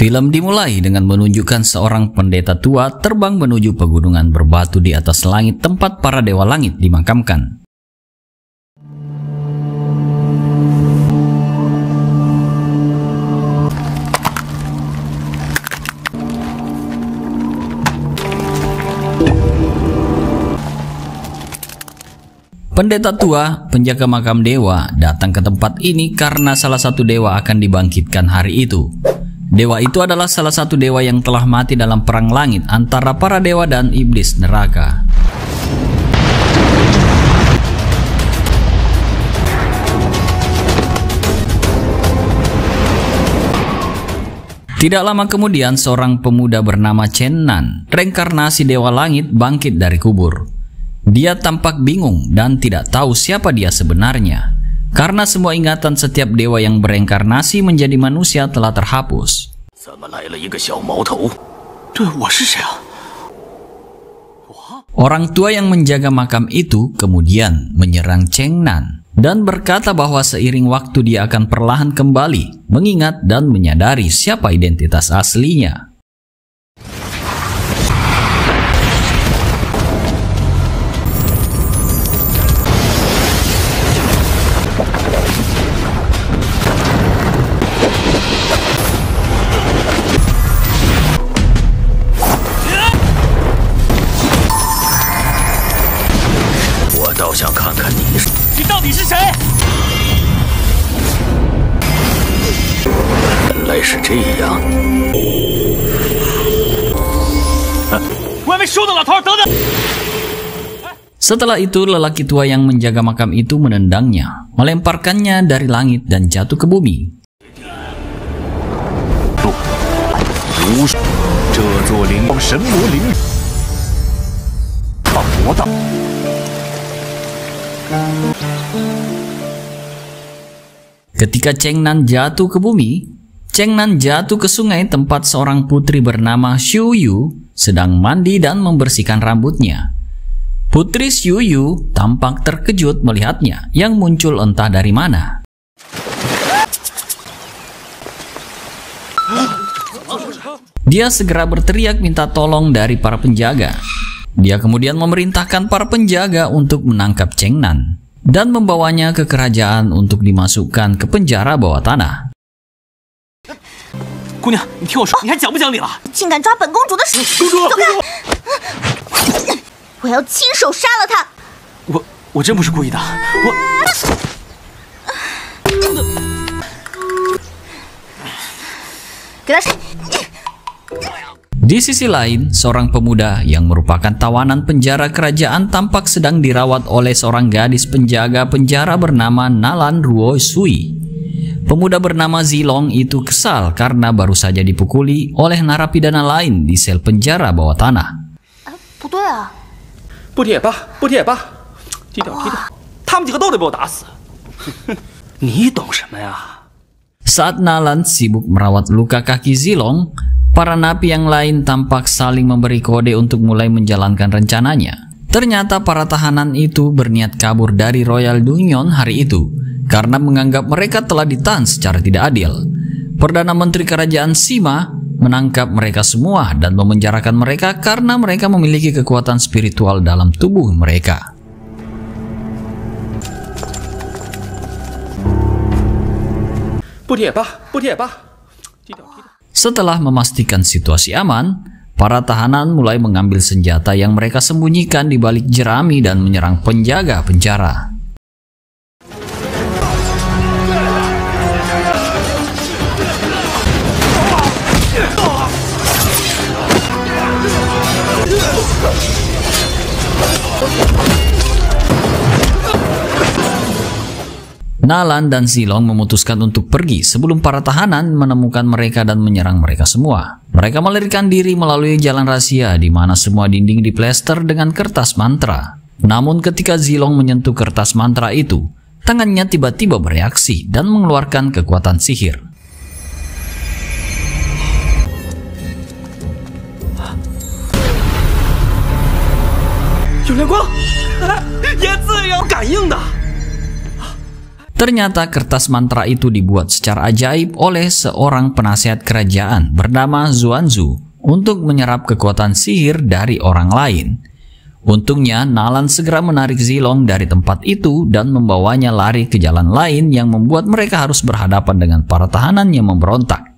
Film dimulai dengan menunjukkan seorang pendeta tua terbang menuju pegunungan berbatu di atas langit tempat para dewa langit dimakamkan. Pendeta tua, penjaga makam dewa, datang ke tempat ini karena salah satu dewa akan dibangkitkan hari itu. Dewa itu adalah salah satu dewa yang telah mati dalam perang langit antara para dewa dan iblis neraka. Tidak lama kemudian seorang pemuda bernama Chen Nan, reinkarnasi dewa langit, bangkit dari kubur. Dia tampak bingung dan tidak tahu siapa dia sebenarnya. Karena semua ingatan setiap dewa yang bereinkarnasi menjadi manusia telah terhapus. Orang tua yang menjaga makam itu kemudian menyerang Chen Nan dan berkata bahwa seiring waktu dia akan perlahan kembali mengingat dan menyadari siapa identitas aslinya. Setelah itu, lelaki tua yang menjaga makam itu menendangnya, melemparkannya dari langit dan jatuh ke bumi. Ketika Chen Nan jatuh ke bumi, Chen Nan jatuh ke sungai tempat seorang putri bernama Xu Yu sedang mandi dan membersihkan rambutnya. Putri Xu Yu tampak terkejut melihatnya yang muncul entah dari mana. Dia segera berteriak minta tolong dari para penjaga. Dia kemudian memerintahkan para penjaga untuk menangkap Chen Nan dan membawanya ke kerajaan untuk dimasukkan ke penjara bawah tanah. 姑娘，你听我说，你还讲不讲理了？竟敢抓本公主的手！公主，走开！我要亲手杀了她！我真不是故意的，给她杀！ Di sisi lain, seorang pemuda yang merupakan tawanan penjara kerajaan tampak sedang dirawat oleh seorang gadis penjaga penjara bernama Nalan Ruo Sui. Pemuda bernama Zilong itu kesal karena baru saja dipukuli oleh narapidana lain di sel penjara bawah tanah. 不对啊，不贴吧，不贴吧，低调低调，他们几个都得被我打死。你懂什么呀？ Saat Nalan sibuk merawat luka kaki Zilong, para napi yang lain tampak saling memberi kode untuk mulai menjalankan rencananya. Ternyata para tahanan itu berniat kabur dari Royal Dungeon hari itu karena menganggap mereka telah ditahan secara tidak adil. Perdana Menteri Kerajaan Sima menangkap mereka semua dan memenjarakan mereka karena mereka memiliki kekuatan spiritual dalam tubuh mereka. Setelah memastikan situasi aman, para tahanan mulai mengambil senjata yang mereka sembunyikan di balik jerami dan menyerang penjaga penjara. Nalan dan Zilong memutuskan untuk pergi sebelum para tahanan menemukan mereka dan menyerang mereka semua. Mereka melarikan diri melalui jalan rahasia di mana semua dinding diplester dengan kertas mantra. Namun ketika Zilong menyentuh kertas mantra itu, tangannya tiba-tiba bereaksi dan mengeluarkan kekuatan sihir. Ternyata kertas mantra itu dibuat secara ajaib oleh seorang penasehat kerajaan bernama Zuanzu untuk menyerap kekuatan sihir dari orang lain. Untungnya, Nalan segera menarik Zilong dari tempat itu dan membawanya lari ke jalan lain yang membuat mereka harus berhadapan dengan para tahanan yang memberontak.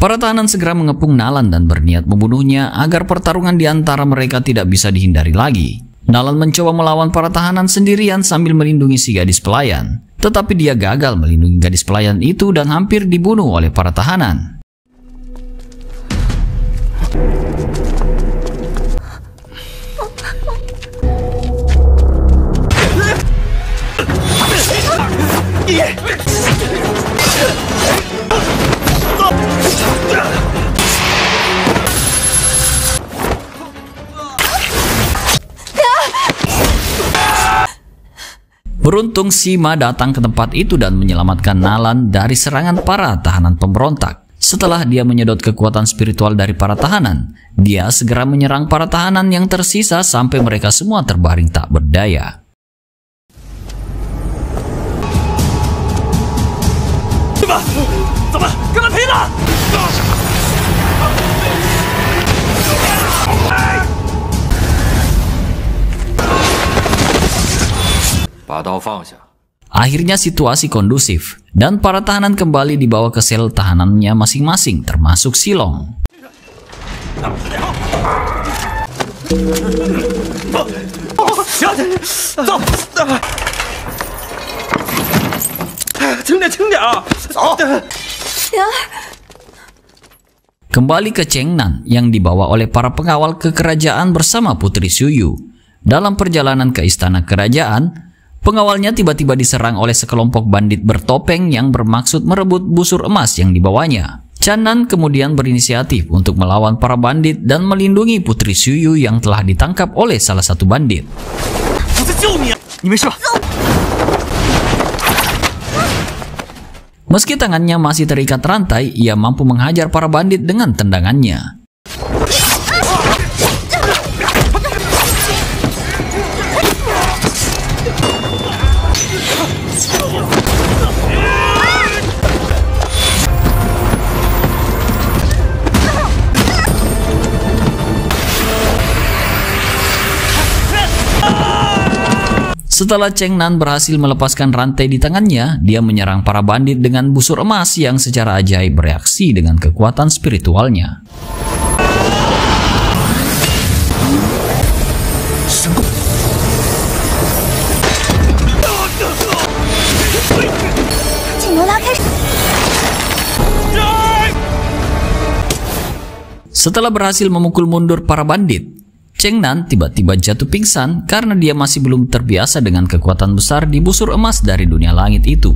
Para tahanan segera mengepung Nalan dan berniat membunuhnya agar pertarungan di antara mereka tidak bisa dihindari lagi. Nalan mencoba melawan para tahanan sendirian sambil melindungi si gadis pelayan. Tetapi dia gagal melindungi gadis pelayan itu dan hampir dibunuh oleh para tahanan. Beruntung Sima datang ke tempat itu dan menyelamatkan Nalan dari serangan para tahanan pemberontak. Setelah dia menyedot kekuatan spiritual dari para tahanan, dia segera menyerang para tahanan yang tersisa sampai mereka semua terbaring tak berdaya. Akhirnya situasi kondusif dan para tahanan kembali dibawa ke sel tahanannya masing-masing, termasuk Silong. Kembali ke Chengnan yang dibawa oleh para pengawal ke kerajaan bersama Putri Suyu. Dalam perjalanan ke istana kerajaan, pengawalnya tiba-tiba diserang oleh sekelompok bandit bertopeng yang bermaksud merebut busur emas yang dibawanya. Channan kemudian berinisiatif untuk melawan para bandit dan melindungi Putri Suyu yang telah ditangkap oleh salah satu bandit. Meski tangannya masih terikat rantai, ia mampu menghajar para bandit dengan tendangannya. Setelah Chengnan berhasil melepaskan rantai di tangannya, dia menyerang para bandit dengan busur emas yang secara ajaib bereaksi dengan kekuatan spiritualnya. Setelah berhasil memukul mundur para bandit, Chengnan tiba-tiba jatuh pingsan karena dia masih belum terbiasa dengan kekuatan besar di busur emas dari dunia langit itu.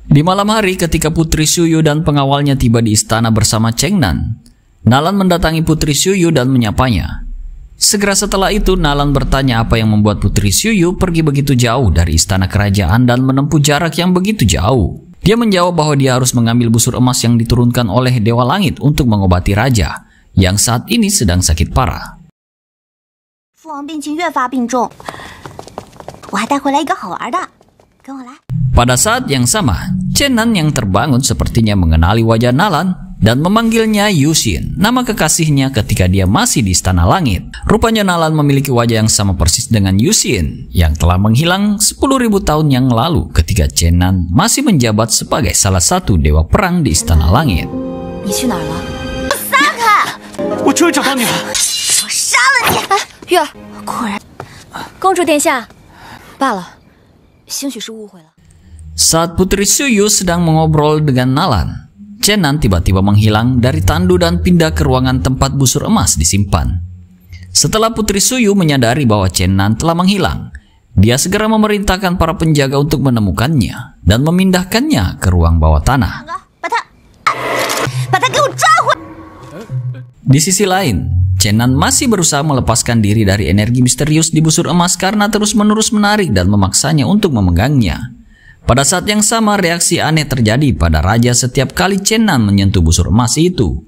Di malam hari ketika Putri Suyu dan pengawalnya tiba di istana bersama Chengnan, Nalan mendatangi Putri Suyu dan menyapanya. Segera setelah itu Nalan bertanya apa yang membuat Putri Suyu pergi begitu jauh dari istana kerajaan dan menempuh jarak yang begitu jauh. Dia menjawab bahwa dia harus mengambil busur emas yang diturunkan oleh Dewa Langit untuk mengobati raja yang saat ini sedang sakit parah. Pada saat yang sama, Channan yang terbangun sepertinya mengenali wajah Nalan dan memanggilnya Yuxin, nama kekasihnya ketika dia masih di Istana Langit. Rupanya Nalan memiliki wajah yang sama persis dengan Yuxin yang telah menghilang 10.000 tahun yang lalu ketika Channan masih menjabat sebagai salah satu dewa perang di Istana Langit. 我终于找到你了！我杀了你！哎，月儿，果然，公主殿下，罢了，兴许是误会了。 Saat Putri Suyu sedang mengobrol dengan Nalan, Channan tiba-tiba menghilang dari tandu dan pindah ke ruangan tempat busur emas disimpan. Setelah Putri Suyu menyadari bahwa Channan telah menghilang, dia segera memerintahkan para penjaga untuk menemukannya dan memindahkannya ke ruang bawah tanah. Di sisi lain, Chen Nan masih berusaha melepaskan diri dari energi misterius di busur emas karena terus-menerus menarik dan memaksanya untuk memegangnya. Pada saat yang sama, reaksi aneh terjadi pada raja setiap kali Chen Nan menyentuh busur emas itu.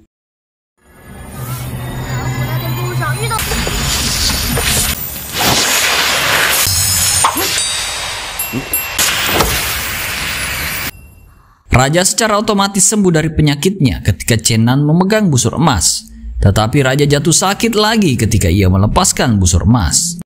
Raja secara otomatis sembuh dari penyakitnya ketika Chen Nan memegang busur emas. Tetapi raja jatuh sakit lagi ketika ia melepaskan busur emas.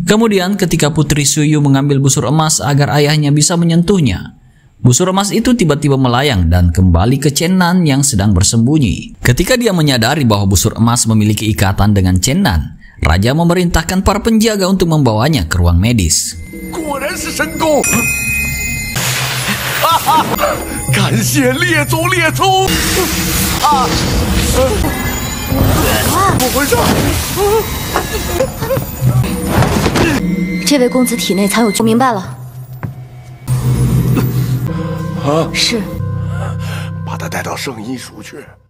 Kemudian ketika Putri Suyu mengambil busur emas agar ayahnya bisa menyentuhnya, busur emas itu tiba-tiba melayang dan kembali ke Chen Nan yang sedang bersembunyi. Ketika dia menyadari bahwa busur emas memiliki ikatan dengan Chen Nan, raja memerintahkan para penjaga untuk membawanya ke ruang medis.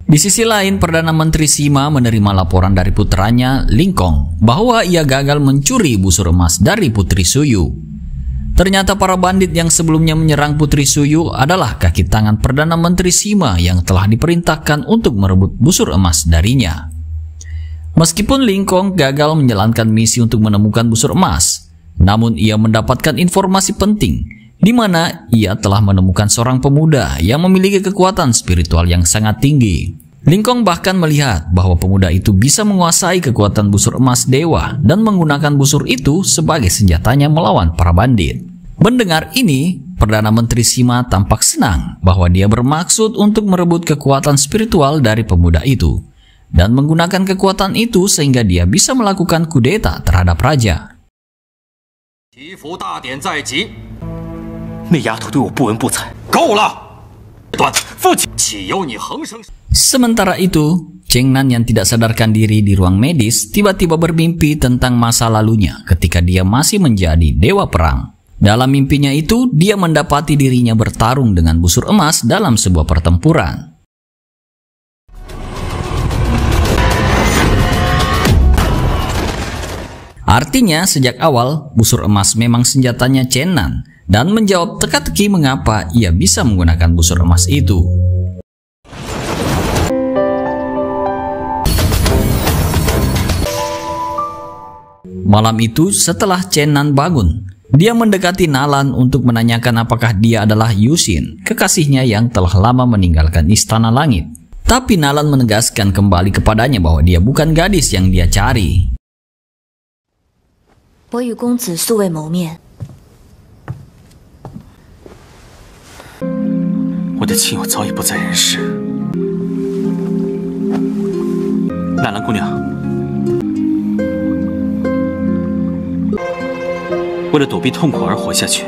Di sisi lain, Perdana Menteri Sima menerima laporan dari putranya Lingkong bahwa ia gagal mencuri busur emas dari Putri Suyu. Ternyata para bandit yang sebelumnya menyerang Putri Suyu adalah kaki tangan Perdana Menteri Sima yang telah diperintahkan untuk merebut busur emas darinya. Meskipun Lingkong gagal menjalankan misi untuk menemukan busur emas, namun ia mendapatkan informasi penting di mana ia telah menemukan seorang pemuda yang memiliki kekuatan spiritual yang sangat tinggi. Lingkong bahkan melihat bahwa pemuda itu bisa menguasai kekuatan busur emas dewa dan menggunakan busur itu sebagai senjatanya melawan para bandit. Mendengar ini, Perdana Menteri Sima tampak senang bahwa dia bermaksud untuk merebut kekuatan spiritual dari pemuda itu dan menggunakan kekuatan itu sehingga dia bisa melakukan kudeta terhadap raja. Sementara itu, Chen Nan yang tidak sadarkan diri di ruang medis tiba-tiba bermimpi tentang masa lalunya ketika dia masih menjadi dewa perang. Dalam mimpinya itu, dia mendapati dirinya bertarung dengan busur emas dalam sebuah pertempuran. Artinya, sejak awal, busur emas memang senjatanya Chen Nan dan menjawab teka-teki mengapa ia bisa menggunakan busur emas itu. Malam itu, setelah Chen Nan bangun, dia mendekati Nalan untuk menanyakan apakah dia adalah Yuxin, kekasihnya yang telah lama meninggalkan Istana Langit. Tapi Nalan menegaskan kembali kepadanya bahwa dia bukan gadis yang dia cari. 我与公子素未谋面，我的亲友早已不在人世。纳兰姑娘，为了躲避痛苦而活下去。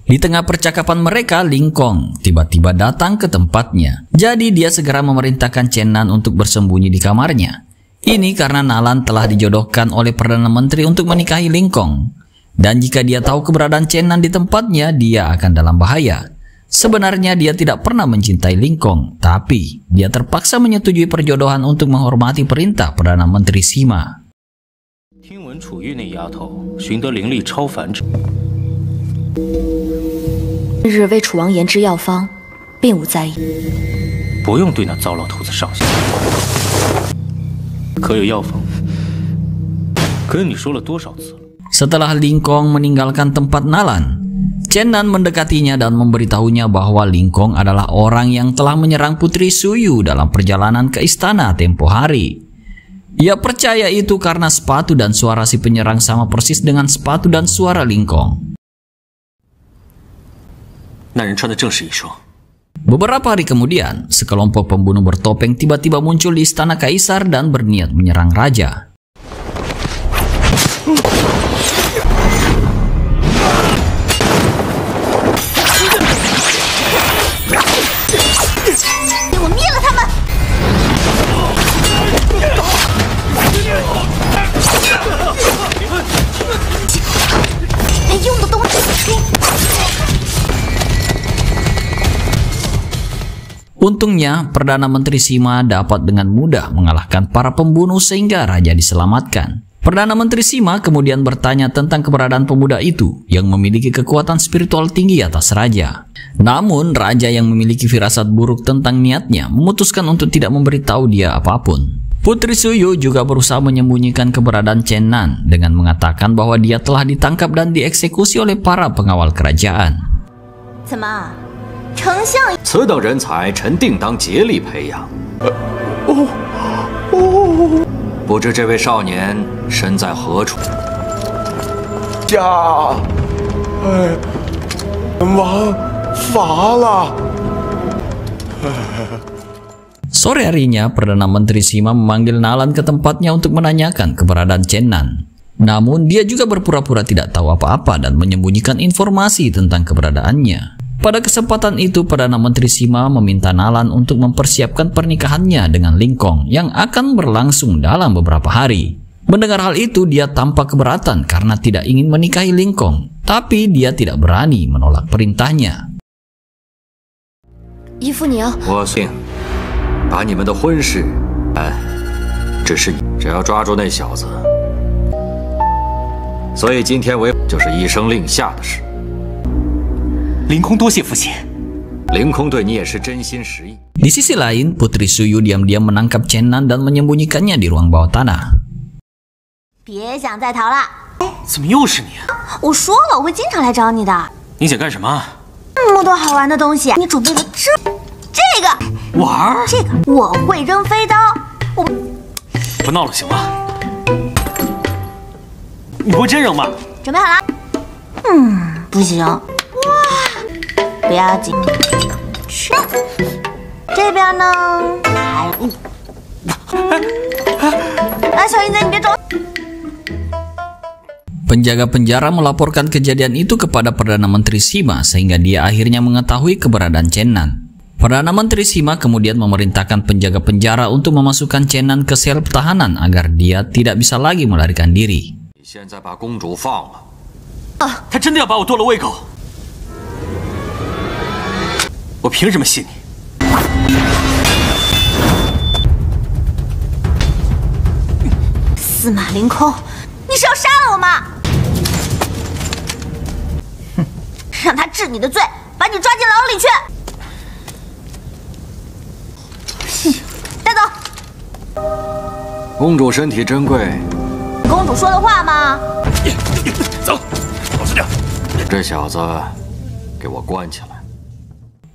Di tengah percakapan mereka, Lingkong tiba-tiba datang ke tempatnya. Jadi dia segera memerintahkan Chen Nan untuk bersembunyi di kamarnya. Ini karena Nalan telah dijodohkan oleh Perdana Menteri untuk menikahi Lingkong. Dan jika dia tahu keberadaan Chen Nan di tempatnya, dia akan dalam bahaya. Sebenarnya dia tidak pernah mencintai Lingkong, tapi dia terpaksa menyetujui perjodohan untuk menghormati perintah Perdana Menteri Sima. 听闻楚玉那丫头寻得灵力超凡者。 日为楚王研制药方，并无在意。不用对那糟老头子上心。可有药方？跟你说了多少次了？ Setelah Lingkong meninggalkan tempat Nalan, Chen Nan mendekatinya dan memberitahunya bahwa Lingkong adalah orang yang telah menyerang Putri Suyu dalam perjalanan ke istana tempo hari. Ia percaya itu karena sepatu dan suara si penyerang sama persis dengan sepatu dan suara Lingkong. 那人穿的正是一双。 Beberapa hari kemudian, sekelompok pembunuh bertopeng tiba-tiba muncul di istana kaisar dan berniat menyerang raja. Untungnya, Perdana Menteri Sima dapat dengan mudah mengalahkan para pembunuh sehingga raja diselamatkan. Perdana Menteri Sima kemudian bertanya tentang keberadaan pemuda itu yang memiliki kekuatan spiritual tinggi atas raja. Namun, raja yang memiliki firasat buruk tentang niatnya memutuskan untuk tidak memberitahu dia apapun. Putri Suyu juga berusaha menyembunyikan keberadaan Chen Nan dengan mengatakan bahwa dia telah ditangkap dan dieksekusi oleh para pengawal kerajaan. 怎么，丞相？此等人才，臣定当竭力培养。不知这位少年身在何处？王乏了。 Sore harinya, Perdana Menteri Sima memanggil Nalan ke tempatnya untuk menanyakan keberadaan Chen Nan. Namun, dia juga berpura-pura tidak tahu apa-apa dan menyembunyikan informasi tentang keberadaannya. Pada kesempatan itu, Perdana Menteri Sima meminta Nalan untuk mempersiapkan pernikahannya dengan Lingkong yang akan berlangsung dalam beberapa hari. Mendengar hal itu, dia tampak keberatan karena tidak ingin menikahi Lingkong, tapi dia tidak berani menolak perintahnya. 姨父，你要我信，把你们的婚事，只要抓住那小子。所以今天就是一声令下的事。 凌空多谢父亲。凌空对你也是真心实意。 Di sisi lain, Putri Suyu diam-diam menangkap Chen Nan dan menyembunyikannya di ruang bawah tanah. 别想再逃了！怎么又是你啊？我说了，我会经常来找你的。你想干什么？那么多好玩的东西，你准备了这个玩儿？这个，我会扔飞刀。我不闹了行吗？你不会真扔吧？准备好了？不行。哇，不要紧。去，这边呢？来，小淫贼，你别走。 Penjaga penjara melaporkan kejadian itu kepada Perdana Menteri Sima sehingga dia akhirnya mengetahui keberadaan Chen Nan. Perdana Menteri Sima kemudian memerintahkan penjaga penjara untuk memasukkan Chen Nan ke sel tahanan agar dia tidak bisa lagi melarikan diri. 现在把公主放了。他真的要把我剁了喂狗？我凭什么信你？司马凌空，你是要杀了我吗？让他治你的罪，把你抓进牢里去。带走。公主身体珍贵，公主说的话吗？走，老实点。这小子给我关起来。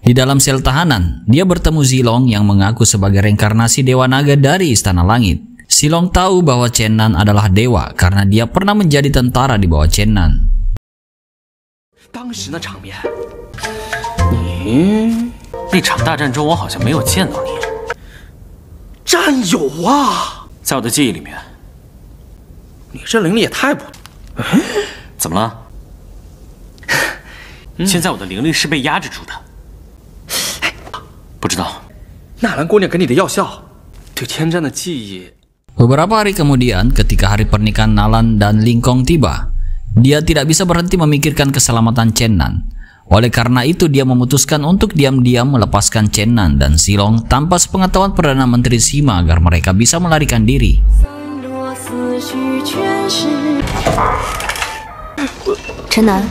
Di dalam sel tahanan, dia bertemu Zilong yang mengaku sebagai reinkarnasi Dewa Naga dari Istana Langit. Zilong tahu bahwa Chen Nan adalah dewa karena dia pernah menjadi tentara di bawah Chen Nan. 当时那场面，你那场大战中，我好像没有见到你。战友啊，在我的记忆里面，你这灵力也太不……怎么了？现在我的灵力是被压制住的。不知道，纳兰姑娘给你的药效，对天战的记忆。 Beberapa hari kemudian, ketika hari pernikahan Nalan dan Lingkong tiba, dia tidak bisa berhenti memikirkan keselamatan Chen Nan. Oleh karena itu, dia memutuskan untuk diam-diam melepaskan Chen Nan dan Zilong tanpa sepengetahuan Perdana Menteri Sima agar mereka bisa melarikan diri. Chen Nan，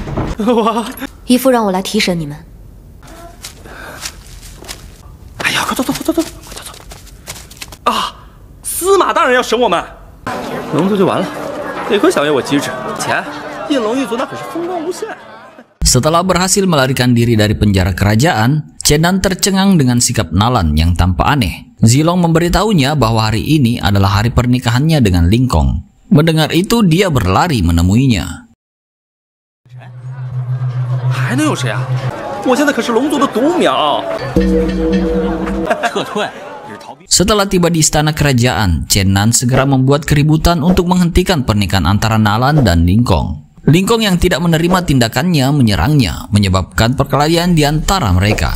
姨父让我来提审你们。哎呀，快走！啊！ 司马大人要审我们，龙族就完了。得亏小爷我机智，钱印龙一族那可是风光无限。 Setelah berhasil melarikan diri dari penjara kerajaan, Chen Nan tercengang dengan sikap Nalan yang tampak aneh. Zilong memberitahunya bahwa hari ini adalah hari pernikahannya dengan Lingkong. Mendengar itu, dia berlari menemuinya. 还能有谁啊？我现在可是龙族的独苗。撤退。 Setelah tiba di istana kerajaan, Chen Nan segera membuat keributan untuk menghentikan pernikahan antara Nalan dan Lingkong. Lingkong yang tidak menerima tindakannya menyerangnya, menyebabkan perkelahian di antara mereka.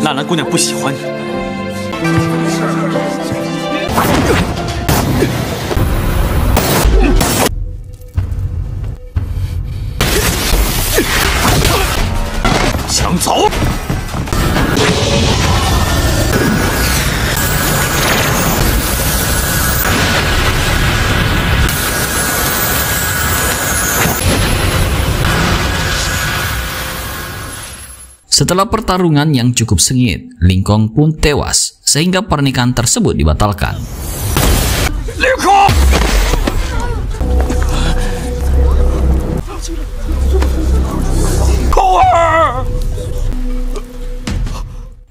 纳兰姑娘不喜欢你。想走？ Setelah pertarungan yang cukup sengit, Ling Kong pun tewas sehingga pernikahan tersebut dibatalkan. Ling Kong!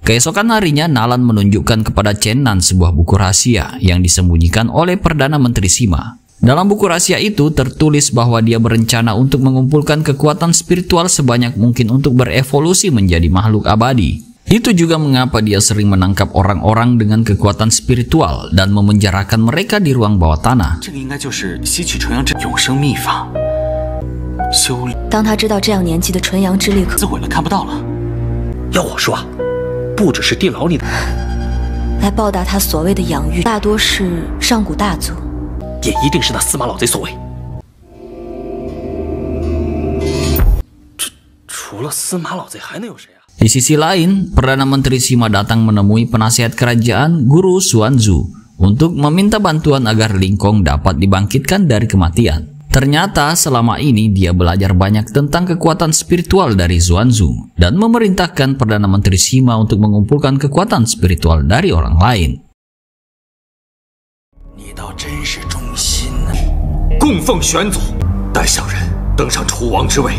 Keesokan harinya, Nalan menunjukkan kepada Chen Nan sebuah buku rahasia yang disembunyikan oleh Perdana Menteri Sima. Dalam buku rahasia itu tertulis bahwa dia berencana untuk mengumpulkan kekuatan spiritual sebanyak mungkin untuk berevolusi menjadi makhluk abadi. Itu juga mengapa dia sering menangkap orang-orang dengan kekuatan spiritual dan memenjarakan mereka di ruang bawah tanah. 当他知道这样年纪的纯阳之力可自毁了，看不到了。要我说，不只是地牢里的，来报答他所谓的养育，大多是上古大族。 也一定是那司马老贼所为。除了司马老贼还能有谁啊？ Di sisi lain, Perdana Menteri Sima datang menemui penasihat kerajaan Guru Xuanzu untuk meminta bantuan agar Ling Kong dapat dibangkitkan dari kematian. Ternyata selama ini dia belajar banyak tentang kekuatan spiritual dari Xuanzu dan memerintahkan Perdana Menteri Sima untuk mengumpulkan kekuatan spiritual dari orang lain. 你倒真是忠心啊！供奉玄祖，带小人登上楚王之位，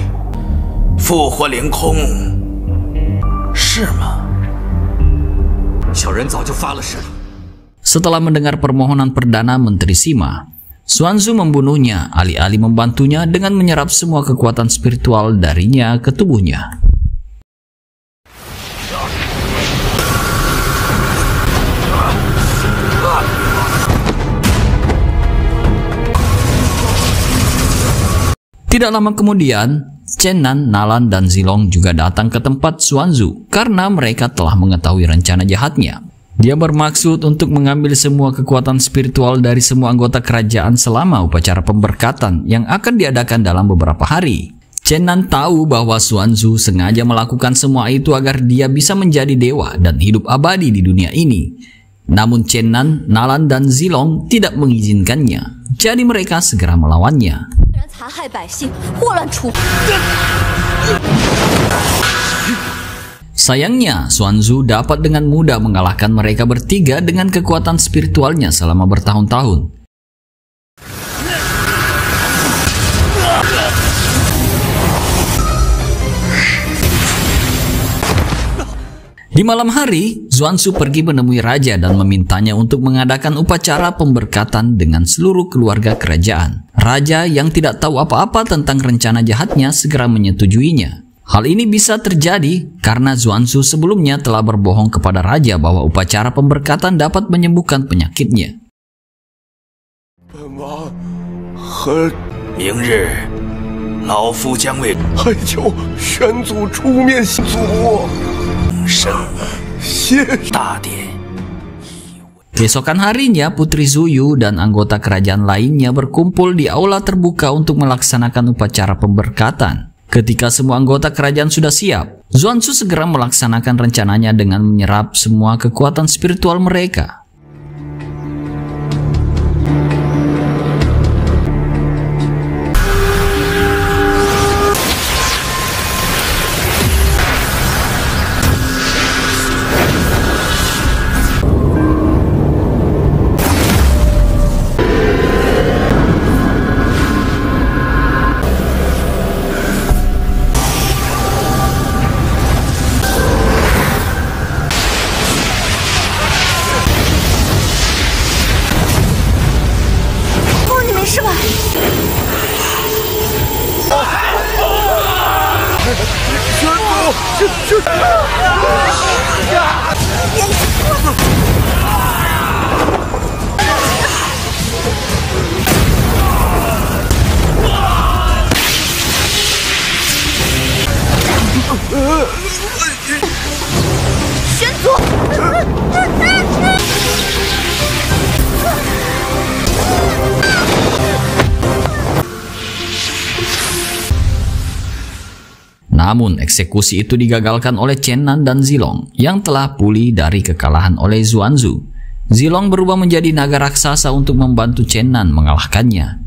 复活凌空，是吗？小人早就发了誓了。 Setelah mendengar permohonan Perdana Menteri Sima, Xuanzu membunuhnya alih-alih membantunya dengan menyerap semua kekuatan spiritual darinya ke tubuhnya. Tidak lama kemudian, Chen Nan, Nalan, dan Zilong juga datang ke tempat Xuanzu karena mereka telah mengetahui rencana jahatnya. Dia bermaksud untuk mengambil semua kekuatan spiritual dari semua anggota kerajaan selama upacara pemberkatan yang akan diadakan dalam beberapa hari. Chen Nan tahu bahwa Xuanzu sengaja melakukan semua itu agar dia bisa menjadi dewa dan hidup abadi di dunia ini. Namun Chen Nan, Nalan, dan Zilong tidak mengizinkannya, jadi mereka segera melawannya. Sayangnya, Xuanzu dapat dengan mudah mengalahkan mereka bertiga dengan kekuatan spiritualnya selama bertahun-tahun. Di malam hari, Xuanzu pergi menemui raja dan memintanya untuk mengadakan upacara pemberkatan dengan seluruh keluarga kerajaan. Raja yang tidak tahu apa-apa tentang rencana jahatnya segera menyetujuinya. Hal ini bisa terjadi karena Xuanzu sebelumnya telah berbohong kepada raja bahwa upacara pemberkatan dapat menyembuhkan penyakitnya. 本王很明日，老夫将为哀求玄祖出面行祖。 生谢大典。 Keesokan harinya, Putri Zuyu dan anggota kerajaan lainnya berkumpul di aula terbuka untuk melaksanakan upacara pemberkatan. Ketika semua anggota kerajaan sudah siap, Xuanzu segera melaksanakan rencananya dengan menyerap semua kekuatan spiritual mereka. Namun eksekusi itu digagalkan oleh Chen Nan dan Zilong yang telah pulih dari kekalahan oleh Zuanzu. Zilong berubah menjadi naga raksasa untuk membantu Chen Nan mengalahkannya.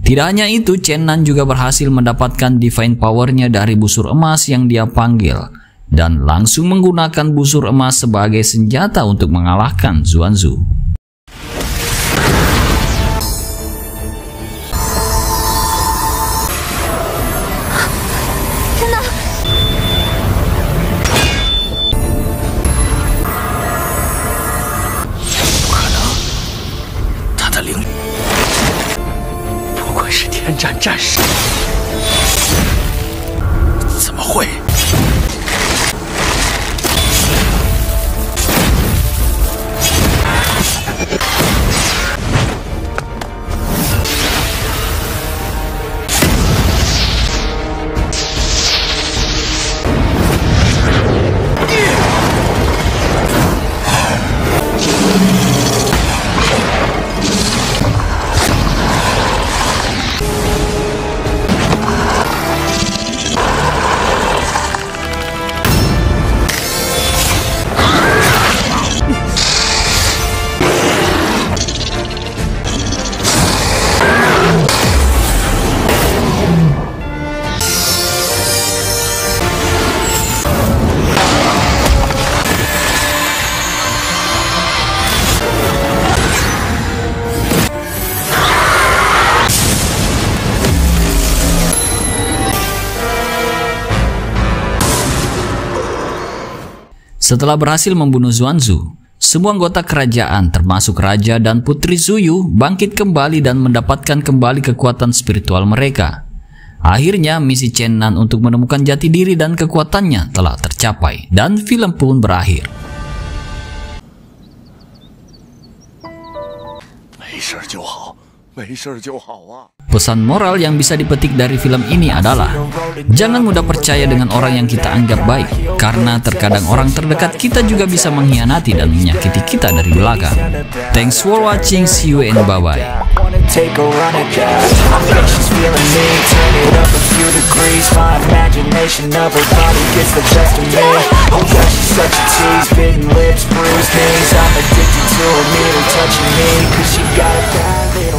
Tidak hanya itu, Chen Nan juga berhasil mendapatkan divine power-nya dari busur emas yang dia panggil dan langsung menggunakan busur emas sebagai senjata untuk mengalahkan Zuanzu.战士，怎么会？Setelah berhasil membunuh Zuanzu, semua anggota kerajaan termasuk raja dan putri Zuyu bangkit kembali dan mendapatkan kembali kekuatan spiritual mereka. Akhirnya misi Chen Nan untuk menemukan jati diri dan kekuatannya telah tercapai dan film pun berakhir. Pesan moral yang bisa dipetik dari film ini adalah jangan mudah percaya dengan orang yang kita anggap baik, karena terkadang orang terdekat kita juga bisa mengkhianati dan menyakiti kita dari belakang. Thanks for watching, see you and bye-bye. Take a run at that. I bet she's feeling me. Turn it up a few degrees. My imagination of her body gets the best of me. Oh yeah, she's such a tease. Bitten lips, bruised knees. I'm addicted to her needle touching me. 'Cause she got a bad little